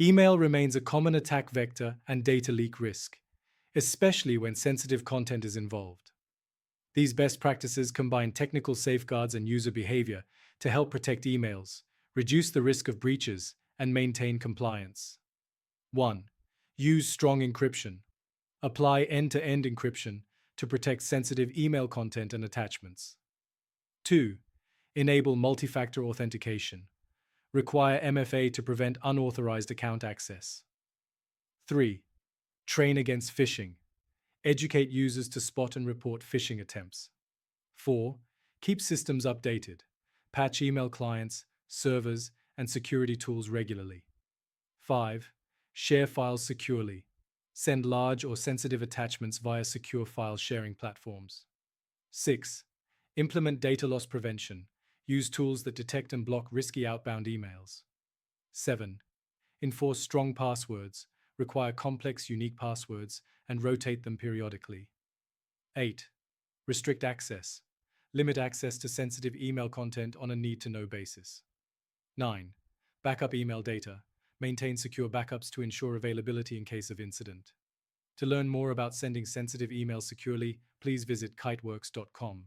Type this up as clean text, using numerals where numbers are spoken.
Email remains a common attack vector and data leak risk, especially when sensitive content is involved. These best practices combine technical safeguards and user behavior to help protect emails, reduce the risk of breaches, and maintain compliance. 1. Use strong encryption. Apply end-to-end encryption to protect sensitive email content and attachments. 2. Enable multi-factor authentication. Require MFA to prevent unauthorized account access. 3. Train against phishing. Educate users to spot and report phishing attempts. 4. Keep systems updated. Patch email clients, servers, and security tools regularly. 5. Share files securely. Send large or sensitive attachments via secure file sharing platforms. 6. Implement data loss prevention. Use tools that detect and block risky outbound emails. 7. Enforce strong passwords. Require complex, unique passwords and rotate them periodically. 8. Restrict access. Limit access to sensitive email content on a need-to-know basis. 9. Backup email data. Maintain secure backups to ensure availability in case of incident. To learn more about sending sensitive emails securely, please visit kiteworks.com.